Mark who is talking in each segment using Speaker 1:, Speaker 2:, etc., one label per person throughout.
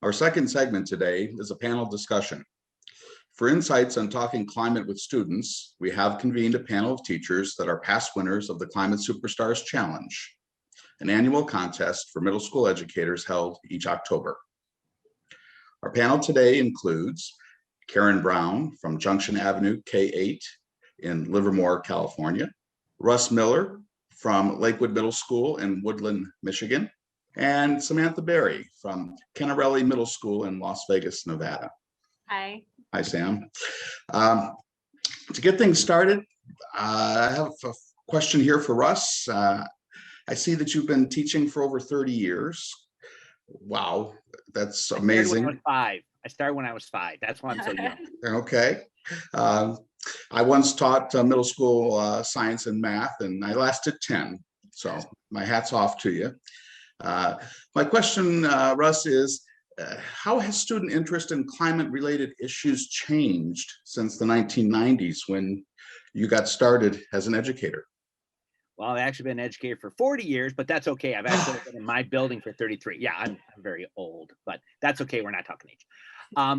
Speaker 1: Our second segment today is a panel discussion. For insights on talking climate with students, we have convened a panel of teachers that are past winners of the Climate Superstars Challenge, an annual contest for middle school educators held each October. Our panel today includes Karen Brown from Junction Avenue K-8 in Livermore, California, Russ Miller from Lakewood Middle School in Woodland, Michigan, and Samantha Berry from Kennarelli Middle School in Las Vegas, Nevada.
Speaker 2: Hi.
Speaker 1: Hi, Sam. To get things started, I have a question here for Russ. I see that you've been teaching for over 30 years. Wow, that's amazing.
Speaker 3: I started when I was 5. That's why I'm so young.
Speaker 1: Okay. I once taught middle school science and math, and I lasted 10. So my hat's off to you. My question, Russ, is how has student interest in climate-related issues changed since the 1990s when you got started as an educator?
Speaker 3: Well, I've actually been an educator for 40 years, but that's okay. I've actually been in my building for 33. Yeah, I'm very old, but that's okay. We're not talking age.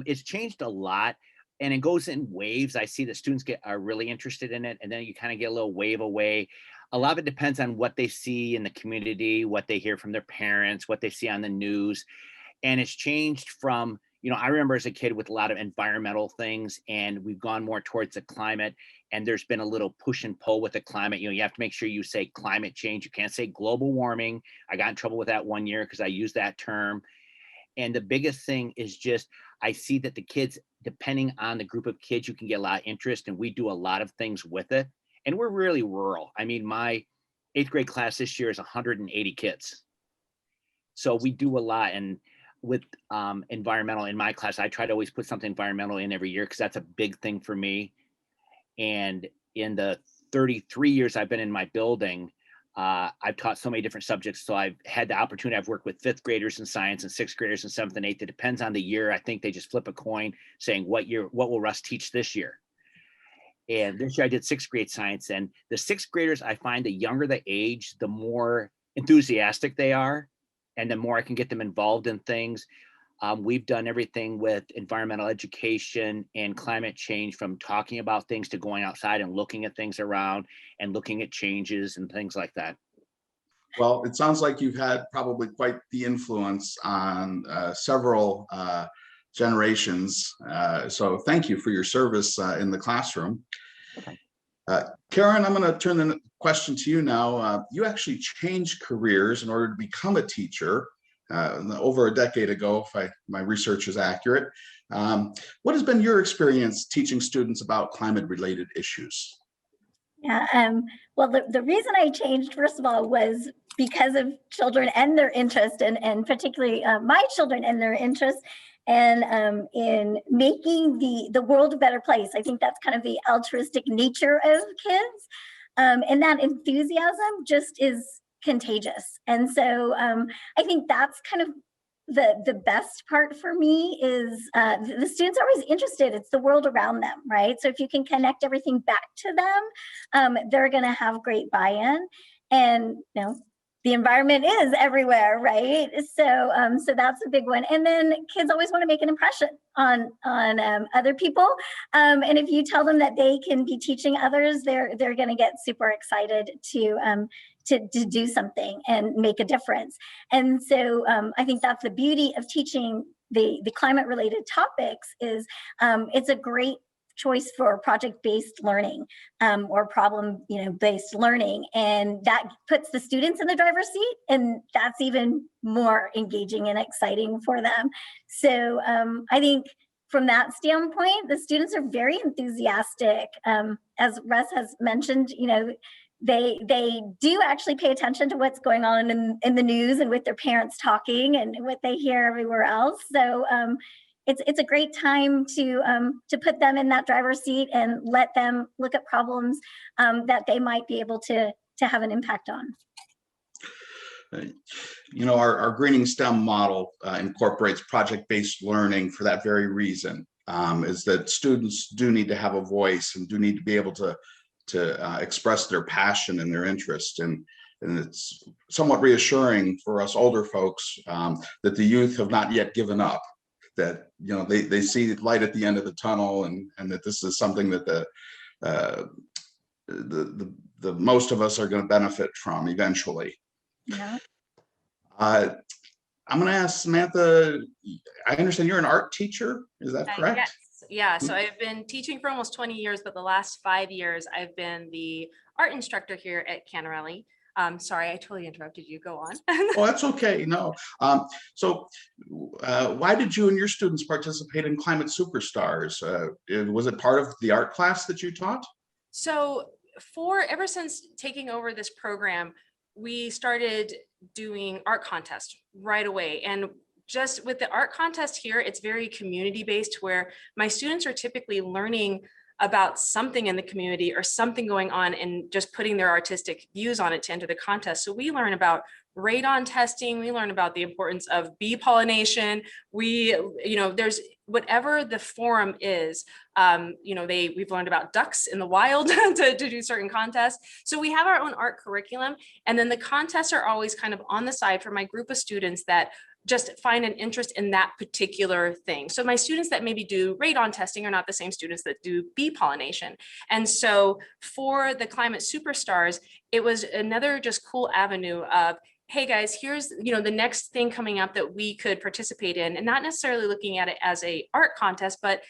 Speaker 3: It's changed a lot, and it goes in waves. I see that students are really interested in it, and then you kind of get a little wave away. A lot of it depends on what they see in the community, what they hear from their parents, what they see on the news. And it's changed from, I remember as a kid with a lot of environmental things, and we've gone more towards the climate, and there's been a little push and pull with the climate. You have to make sure you say climate change. You can't say global warming. I got in trouble with that one year because I used that term. And the biggest thing is just, I see that the kids, depending on the group of kids, you can get a lot of interest, and we do a lot of things with it. And we're really rural. I mean, my 8th grade class this year is 180 kids. So we do a lot. And with environmental in my class, I try to always put something environmental in every year because that's a big thing for me. And in the 33 years I've been in my building, I've taught so many different subjects. So I've had the opportunity. I've worked with 5th graders in science and 6th graders in 7th and 8th. It depends on the year. I think they just flip a coin saying, what will Russ teach this year? And this year I did 6th grade science, and the 6th graders, I find the younger the age, the more enthusiastic they are, and the more I can get them involved in things. We've done everything with environmental education and climate change, from talking about things to going outside and looking at things around and looking at changes and things like that.
Speaker 1: Well, it sounds like you've had probably quite the influence on several generations. So thank you for your service in the classroom.
Speaker 3: Okay.
Speaker 1: Karen, I'm going to turn the question to you now. You actually changed careers in order to become a teacher over a decade ago, if my research is accurate. What has been your experience teaching students about climate-related issues?
Speaker 2: Yeah, well, the reason I changed, first of all, was because of children and their interest, and particularly my children and their interest, and in making the world a better place. I think that's kind of the altruistic nature of kids, and that enthusiasm just is contagious. And so I think that's kind of the best part for me is the students are always interested. It's the world around them, right? So if you can connect everything back to them, they're going to have great buy-in. And the environment is everywhere, right? So so that's a big one. And then kids always want to make an impression on other people. And if you tell them that they can be teaching others, they're going to get super excited to do something and make a difference. And so I think that's the beauty of teaching the climate related topics is it's a great choice for project-based learning or problem-based learning, and that puts the students in the driver's seat, and that's even more engaging and exciting for them. So I think from that standpoint, the students are very enthusiastic. As Russ has mentioned, they do actually pay attention to what's going on in the news and with their parents talking and what they hear everywhere else. So it's a great time to put them in that driver's seat and let them look at problems that they might be able to have an impact on.
Speaker 1: Our greening STEM model incorporates project-based learning for that very reason, is that students do need to have a voice and do need to be able to express their passion and their interest. And and it's somewhat reassuring for us older folks that the youth have not yet given up, that, you know, they see light at the end of the tunnel, and that this is something that the most of us are going to benefit from eventually.
Speaker 2: Yeah.
Speaker 1: I'm going to ask Samantha, I understand you're an art teacher, is that correct?
Speaker 4: Yes. Yeah, so I've been teaching for almost 20 years, but the last 5 years I've been the art instructor here at Canarelli. Sorry, I totally interrupted you. Go on.
Speaker 1: Oh, that's okay. No. So why did you and your students participate in Climate Superstars? Was it part of the art class that you taught?
Speaker 4: So ever since taking over this program, we started doing art contests right away. And just with the art contest here, it's very community based, where my students are typically learning about something in the community or something going on and just putting their artistic views on it to enter the contest. So we learn about radon testing, we learn about the importance of bee pollination. There's whatever the forum is, we've learned about ducks in the wild to do certain contests. So we have our own art curriculum, and then the contests are always kind of on the side for my group of students that just find an interest in that particular thing. So my students that maybe do radon testing are not the same students that do bee pollination. And so for the Climate Superstars, it was another just cool avenue of, hey guys, here's the next thing coming up that we could participate in, and not necessarily looking at it as a art contest, but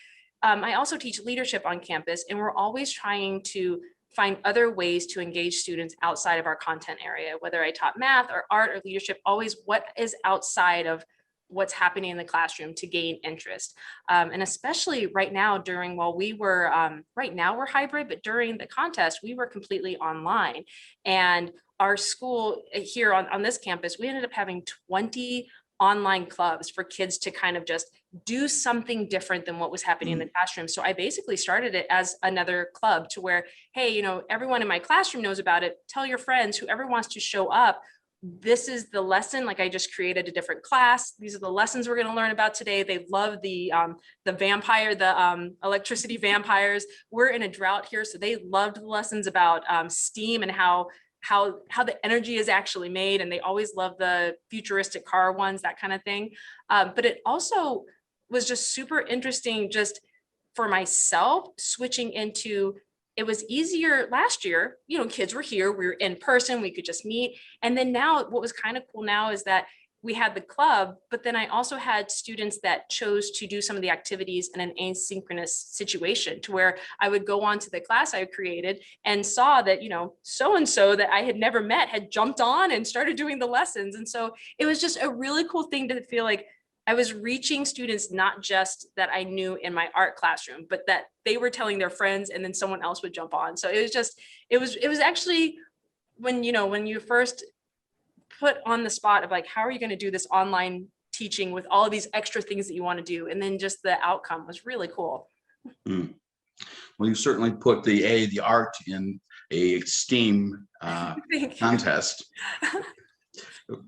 Speaker 4: I also teach leadership on campus, and we're always trying to find other ways to engage students outside of our content area, whether I taught math or art or leadership, always what is outside of what's happening in the classroom to gain interest. And especially right now right now we're hybrid, but during the contest, we were completely online. And our school here on this campus, we ended up having 20 online clubs for kids to kind of just do something different than what was happening in the classroom. So I basically started it as another club to where, hey, everyone in my classroom knows about it. Tell your friends, whoever wants to show up. This is the lesson. Like, I just created a different class. These are the lessons we're going to learn about today. They love the electricity vampires. We're in a drought here, so they loved the lessons about steam and how the energy is actually made, and they always love the futuristic car ones, that kind of thing. But it also was just super interesting just for myself, switching into, it was easier last year, kids were here, we were in person, we could just meet. And then now what was kind of cool now is that we had the club, but then I also had students that chose to do some of the activities in an asynchronous situation, to where I would go on to the class I created and saw that, so-and-so that I had never met had jumped on and started doing the lessons. And so it was just a really cool thing to feel like I was reaching students, not just that I knew in my art classroom, but that they were telling their friends, and then someone else would jump on. So it was actually when you first put on the spot of like, how are you going to do this online teaching with all of these extra things that you want to do? And then just the outcome was really cool.
Speaker 1: Well, you certainly put the art in a STEAM contest.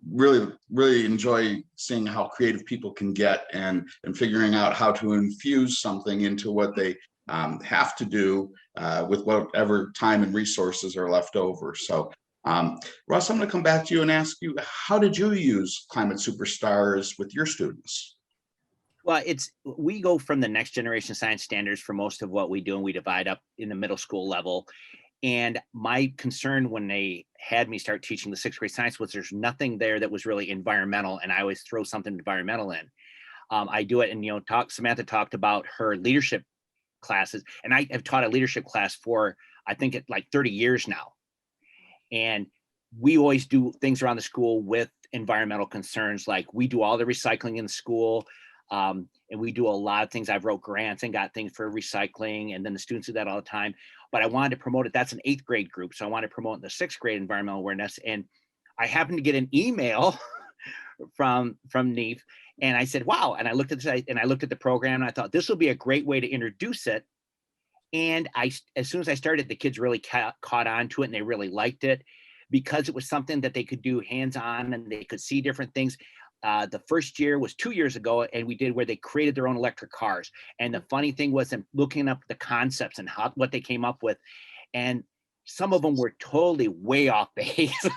Speaker 1: Really, really enjoy seeing how creative people can get, and figuring out how to infuse something into what they have to do with whatever time and resources are left over. So Russ, I'm going to come back to you and ask you, how did you use Climate Superstars with your students?
Speaker 3: Well, we go from the next generation science standards for most of what we do, and we divide up in the middle school level. And my concern when they had me start teaching the 6th grade science was there's nothing there that was really environmental, and I always throw something environmental in. I do it, and Samantha talked about her leadership classes, and I have taught a leadership class for, I think, like 30 years now. And we always do things around the school with environmental concerns. Like, we do all the recycling in the school, and we do a lot of things. I've wrote grants and got things for recycling, and then the students do that all the time. But I wanted to promote it. That's an 8th grade group, so I wanted to promote the 6th grade environmental awareness. And I happened to get an email from NEEF, and I said, wow. And I looked at the site, and I looked at the program, and I thought this will be a great way to introduce it. And as soon as I started, the kids really caught on to it, and they really liked it because it was something that they could do hands-on, and they could see different things. The first year was 2 years ago, and we did where they created their own electric cars. And the funny thing was, I'm looking up the concepts and what they came up with. And some of them were totally way off base.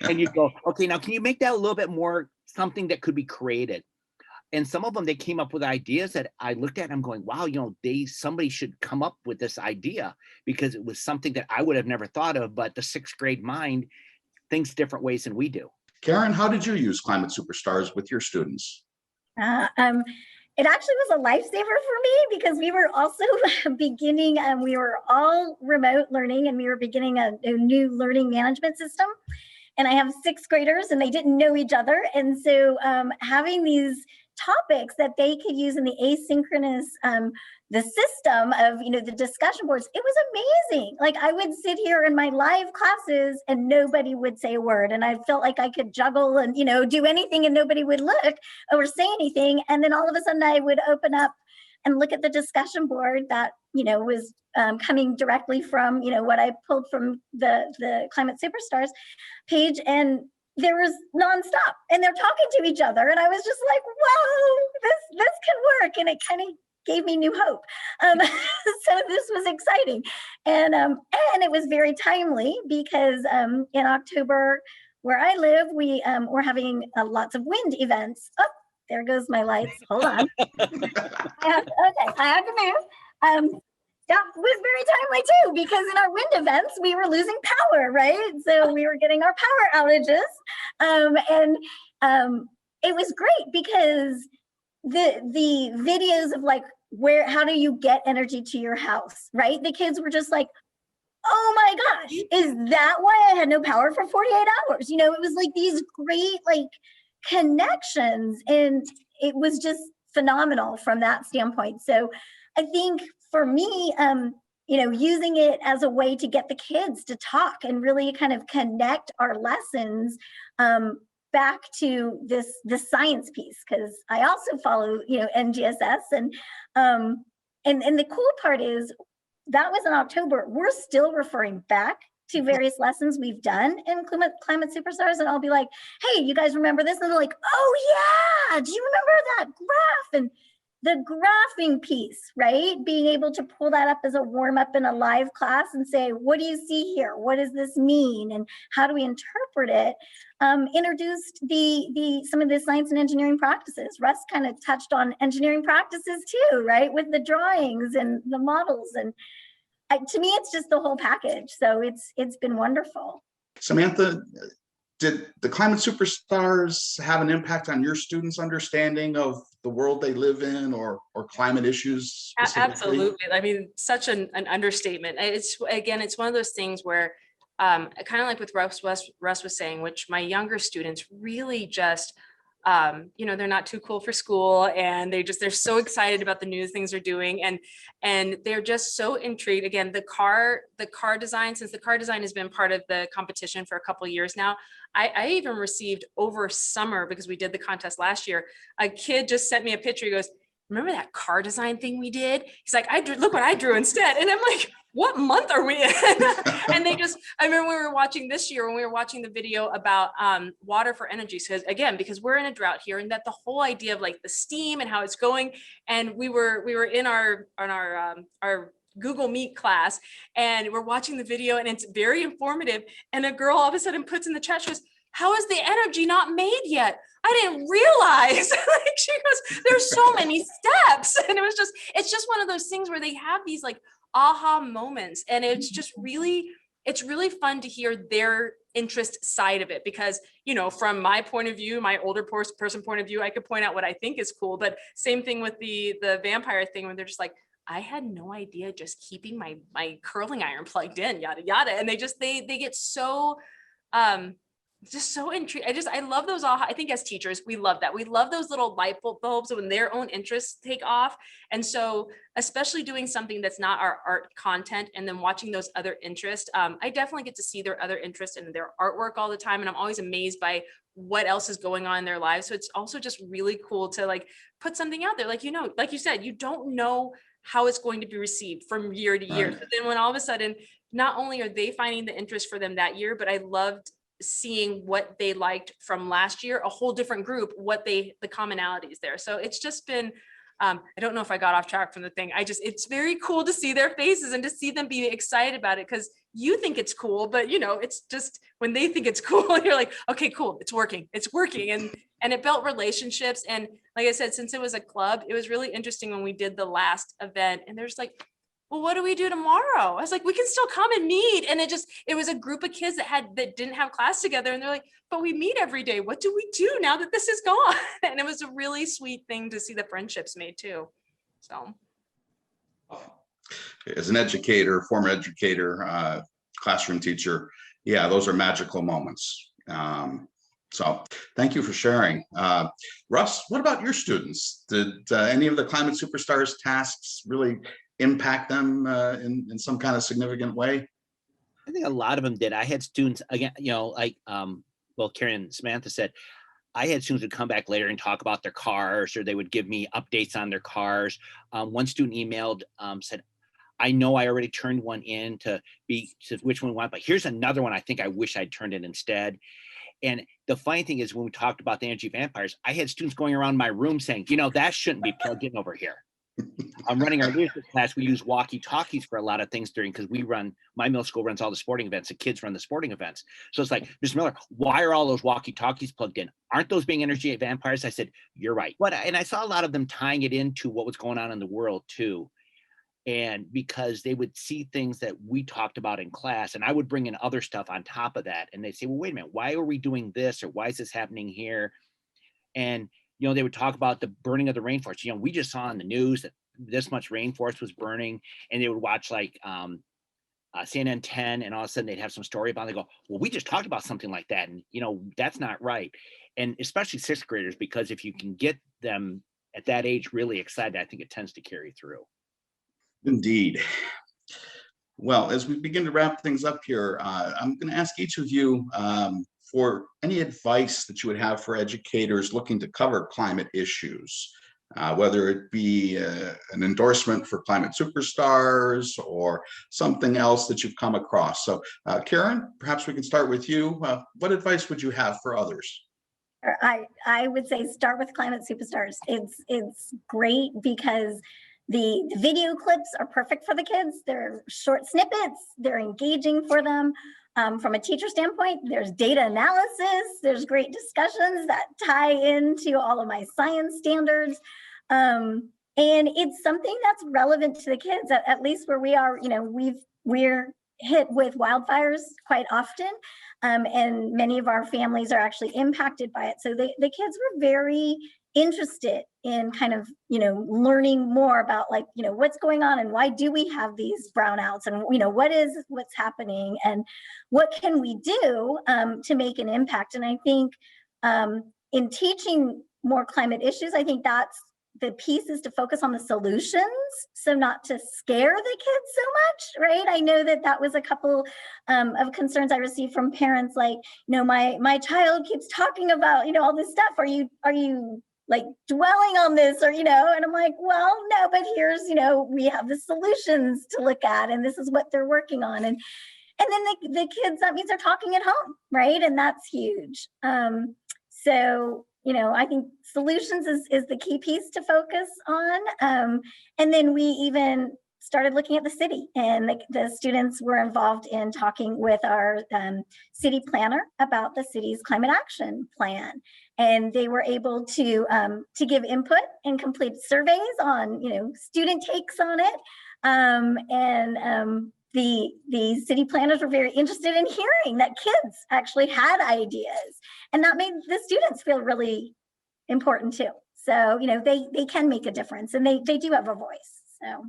Speaker 3: And you go, okay, now can you make that a little bit more something that could be created? And some of them, they came up with ideas that I looked at and I'm going, wow, somebody should come up with this idea, because it was something that I would have never thought of, but the 6th grade mind thinks different ways than we do.
Speaker 1: Karen, how did you use Climate Superstars with your students?
Speaker 2: It actually was a lifesaver for me, because we were also beginning, we were all remote learning, and we were beginning a new learning management system. And I have 6th graders and they didn't know each other. And so having these topics that they could use in the asynchronous, the system of, the discussion boards, it was amazing. Like, I would sit here in my live classes and nobody would say a word. And I felt like I could juggle and, do anything and nobody would look or say anything. And then all of a sudden I would open up and look at the discussion board that, was coming directly from, what I pulled from the Climate Superstars page, and there was nonstop, and they're talking to each other. And I was just like, whoa, this can work. And it kind of gave me new hope. So this was exciting. And it was very timely, because in October, where I live, we're having lots of wind events. Oh, there goes my lights. Hold on. I have to move. That was very timely too, because in our wind events, we were losing power, right? So we were getting our power outages. And it was great, because the videos of like, how do you get energy to your house, right? The kids were just like, oh my gosh, is that why I had no power for 48 hours? It was like these great like connections, and it was just phenomenal from that standpoint. So I think for me, using it as a way to get the kids to talk and really kind of connect our lessons back to the science piece, because I also follow, NGSS, and the cool part is that was in October. We're still referring back to various lessons we've done in Climate Superstars, and I'll be like, hey, you guys remember this? And they're like, oh yeah, do you remember that graph? And the graphing piece, right? Being able to pull that up as a warm up in a live class and say, what do you see here? What does this mean? And how do we interpret it? Introduced some of the science and engineering practices. Russ kind of touched on engineering practices too, right? With the drawings and the models. And to me, it's just the whole package. So it's been wonderful.
Speaker 1: Samantha, did the Climate Superstars have an impact on your students' understanding of the world they live in, or climate issues specifically?
Speaker 4: Absolutely. I mean, such an understatement. It's one of those things where kind of like with Russ was saying, which my younger students really just, they're not too cool for school, and they're so excited about the new things they're doing, and they're just so intrigued. Again, the car design, since the car design has been part of the competition for a couple of years now, I even received over summer, because we did the contest last year, a kid just sent me a picture. He goes, remember that car design thing we did? He's like, look what I drew instead. And I'm like, what month are we in? And I remember we were watching this year, when we were watching the video about water for energy. So again, because we're in a drought here, and that the whole idea of like the steam and how it's going. And we were in our Google Meet class, and we're watching the video, and it's very informative. And a girl all of a sudden puts in the chat, she goes, how is the energy not made yet? I didn't realize. Like, she goes, there's so many steps. And it's just one of those things where they have these like aha moments, and it's just really fun to hear their interest side of it, because from my point of view, my older person point of view, I could point out what I think is cool. But same thing with the vampire thing, when they're just like, I had no idea, just keeping my curling iron plugged in, yada yada. And they get so just so intrigued. I love those aha. I think as teachers, we love that. We love those little light bulbs when their own interests take off. And so especially doing something that's not our art content, and then watching those other interests, I definitely get to see their other interests and their artwork all the time. And I'm always amazed by what else is going on in their lives. So it's also just really cool to like put something out there. Like, like you said, you don't know how it's going to be received from year to year.
Speaker 1: Right.
Speaker 4: But then when all of a sudden, not only are they finding the interest for them that year, but I loved seeing what they liked from last year, a whole different group, the commonalities there. So it's just been, I don't know if I got off track from the thing. It's very cool to see their faces and to see them be excited about it, because you think it's cool, but you know, it's just when they think it's cool, you're like, okay, cool, it's working. And it built relationships. And like I said, since it was a club, it was really interesting when we did the last event and there's like, well, what do we do tomorrow? I was like, we can still come and meet. And it was a group of kids that didn't have class together. And they're like, but we meet every day. What do we do now that this is gone? And it was a really sweet thing to see the friendships made too. So.
Speaker 1: As an educator, former educator, classroom teacher, yeah, those are magical moments. So thank you for sharing. Russ, what about your students? Did any of the Climate Superstars tasks really impact them in some kind of significant way?
Speaker 3: I think a lot of them did. I had students, again, you know, like, well, Karen and Samantha said, I had students who would come back later and talk about their cars, or they would give me updates on their cars. One student emailed, said, I know I already turned one in to which one we want, but here's another one I think I wish I'd turned in instead. And the funny thing is, when we talked about the energy vampires, I had students going around my room saying, you know, that shouldn't be plugged in over here. I'm running our leadership class. We use walkie-talkies for a lot of things because my middle school runs all the sporting events. The kids run the sporting events. So it's like, Mr. Miller, why are all those walkie-talkies plugged in? Aren't those being energy vampires? I said, you're right. And I saw a lot of them tying it into what was going on in the world too. And because they would see things that we talked about in class, and I would bring in other stuff on top of that. And they'd say, well, wait a minute, why are we doing this? Or why is this happening here? And, you know, they would talk about the burning of the rainforest. You know, we just saw on the news that this much rainforest was burning, and they would watch like CNN 10, and all of a sudden they'd have some story about it. They go, well, we just talked about something like that. And, you know, that's not right. And especially sixth graders, because if you can get them at that age really excited, I think it tends to carry through.
Speaker 1: Indeed. Well, as we begin to wrap things up here, I'm going to ask each of you for any advice that you would have for educators looking to cover climate issues, whether it be an endorsement for Climate Superstars or something else that you've come across. So Karen, perhaps we can start with you. What advice would you have for others?
Speaker 2: I would say start with Climate Superstars. It's great because the video clips are perfect for the kids. They're short snippets, they're engaging for them. From a teacher standpoint, there's data analysis, there's great discussions that tie into all of my science standards. And it's something that's relevant to the kids, at least where we are, you know, we're hit with wildfires quite often. And many of our families are actually impacted by it. So the kids were very interested in kind of, you know, learning more about like, you know, what's going on and why do we have these brownouts, and, you know, what's happening and what can we do to make an impact. And I think in teaching more climate issues, I think that's the piece, is to focus on the solutions, so not to scare the kids so much, right? I know that was a couple of concerns I received from parents, like, you know, my child keeps talking about, you know, all this stuff. Are you like dwelling on this, or, you know? And I'm like, well, no, but here's, you know, we have the solutions to look at, and this is what they're working on. And then the kids, that means they're talking at home, right? And that's huge. So, you know, I think solutions is the key piece to focus on. And then we even started looking at the city, and the students were involved in talking with our city planner about the city's climate action plan. And they were able to give input and complete surveys on, you know, student takes on it. The city planners were very interested in hearing that kids actually had ideas, and that made the students feel really important too. So, you know, they can make a difference, and they do have a voice. So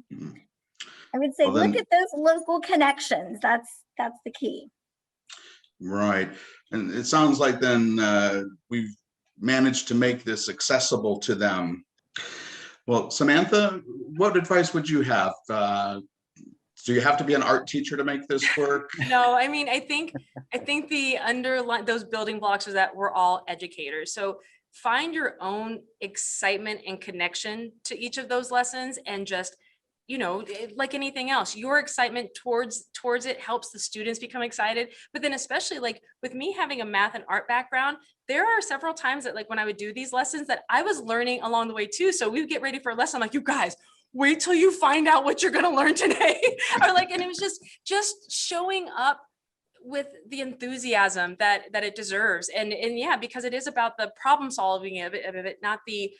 Speaker 2: I would say, look at those local connections. That's the key.
Speaker 1: Right. And it sounds like then we've managed to make this accessible to them. Well, Samantha, what advice would you have? Do you have to be an art teacher to make this work?
Speaker 4: No, I mean, I think the underlying, those building blocks is that we're all educators. So find your own excitement and connection to each of those lessons, and just, you know, like anything else, your excitement towards it helps the students become excited. But then especially like with me having a math and art background, there are several times that like when I would do these lessons that I was learning along the way too. So we would get ready for a lesson, I'm like, you guys, wait till you find out what you're going to learn today. Or like, and it was just showing up with the enthusiasm that it deserves. And yeah, because it is about the problem solving of it, not the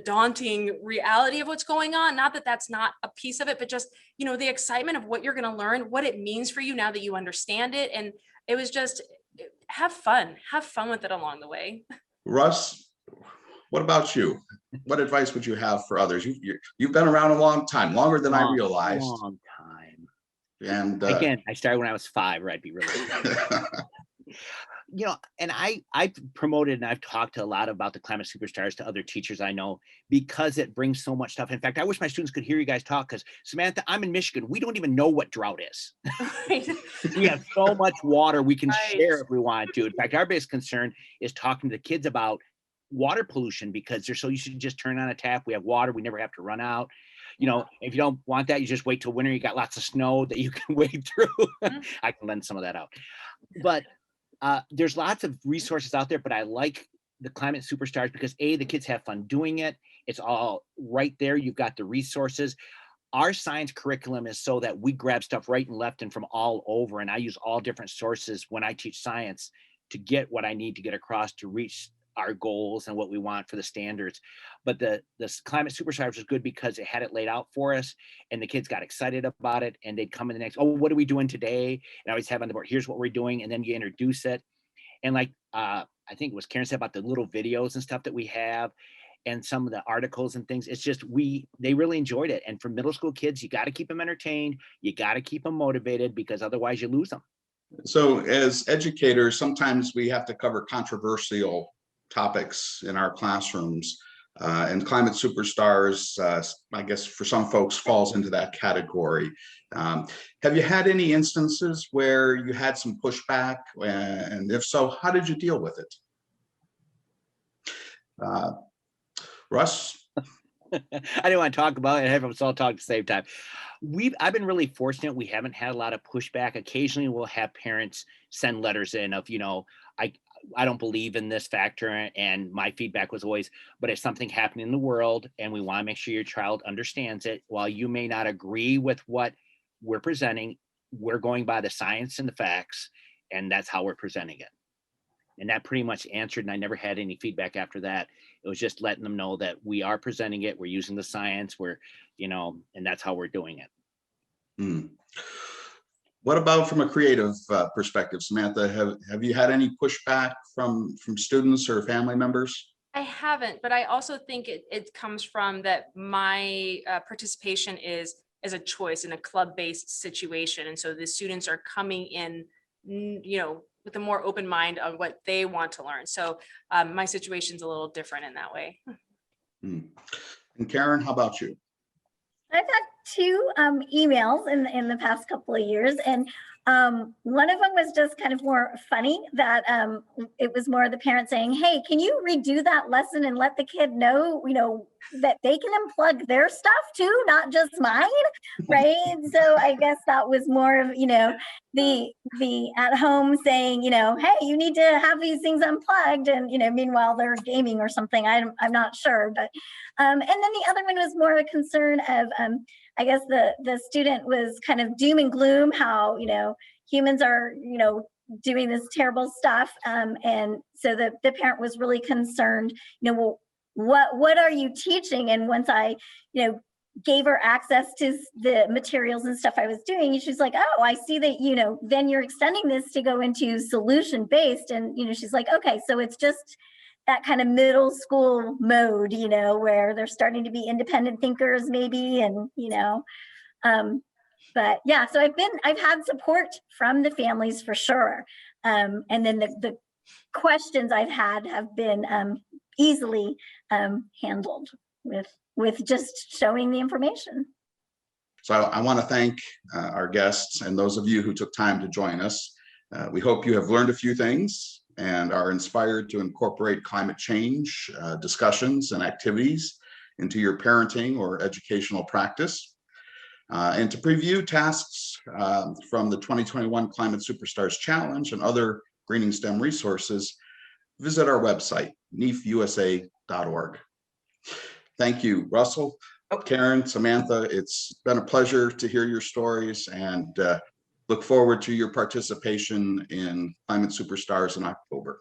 Speaker 4: daunting reality of what's going on. Not that that's not a piece of it, but just, the excitement of what you're going to learn, what it means for you now that you understand it. And it was just, have fun with it along the way.
Speaker 1: Russ, what about you? What advice would you have for others? You've been around a long time, longer than I realized.
Speaker 3: Long time.
Speaker 1: And
Speaker 3: again, I started when I was 5, or I'd be really and I promoted and I've talked to a lot about the Climate Superstars to other teachers I know, because it brings so much stuff. In fact, I wish my students could hear you guys talk, because Samantha, I'm in Michigan. We don't even know what drought is. We have so much water we can share if we want to. In fact, our biggest concern is talking to the kids about water pollution, because they're so used to just turn on a tap. We have water. We never have to run out. If you don't want that, you just wait till winter. You got lots of snow that you can wade through. I can lend some of that out. But there's lots of resources out there, but I like the Climate Superstars because the kids have fun doing it. It's all right there. You've got the resources. Our science curriculum is so that we grab stuff right and left and from all over. And I use all different sources when I teach science to get what I need to get across to reach our goals and what we want for the standards. But the Climate Superstars was good because it had it laid out for us, and the kids got excited about it, and they'd come in the next, what are we doing today? And I always have on the board, here's what we're doing. And then you introduce it. And like, I think it was Karen said about the little videos and stuff that we have, and some of the articles and things. It's just, they really enjoyed it. And for middle school kids, you got to keep them entertained. You got to keep them motivated, because otherwise you lose them.
Speaker 1: So as educators, sometimes we have to cover controversial topics in our classrooms, and Climate Superstars, I guess for some folks, falls into that category. Have you had any instances where you had some pushback, and if so, how did you deal with it? Russ?
Speaker 3: I didn't want to talk about it. I have us all talk at the same time. I've been really fortunate. We haven't had a lot of pushback. Occasionally we'll have parents send letters in of, I don't believe in this factor. And my feedback was always, but if something happened in the world and we want to make sure your child understands it, while you may not agree with what we're presenting, we're going by the science and the facts, and that's how we're presenting it. And that pretty much answered, and I never had any feedback after that. It was just letting them know that we are presenting it, we're using the science, and that's how we're doing it.
Speaker 1: What about from a creative perspective, Samantha? Have you had any pushback from students or family members?
Speaker 4: I haven't, but I also think it comes from that my participation is as a choice in a club-based situation. And so the students are coming in, with a more open mind on what they want to learn. So my situation's a little different in that way.
Speaker 1: And Karen, how about you?
Speaker 2: I've had 2 emails in the past couple of years, and one of them was just kind of more funny, that it was more the parent saying, hey, can you redo that lesson and let the kid know, that they can unplug their stuff too, not just mine, right? So I guess that was more of, the at home saying, hey, you need to have these things unplugged, and, meanwhile they're gaming or something. I'm not sure, but and then the other one was more of a concern of, I guess the student was kind of doom and gloom, how, humans are, doing this terrible stuff. And so the parent was really concerned, well, what are you teaching? And once I, gave her access to the materials and stuff I was doing, she's like, oh, I see that, then you're extending this to go into solution-based. And, she's like, okay, so it's just that kind of middle school mode, where they're starting to be independent thinkers maybe, and, but yeah, so I've had support from the families for sure. And then the questions I've had have been easily handled with just showing the information.
Speaker 1: So I want to thank our guests and those of you who took time to join us. We hope you have learned a few things and are inspired to incorporate climate change discussions and activities into your parenting or educational practice. And to preview tasks from the 2021 Climate Superstars Challenge and other Greening STEM resources, visit our website, neefusa.org. Thank you, Russell. Karen, Samantha, it's been a pleasure to hear your stories, and look forward to your participation in Climate Superstars in October.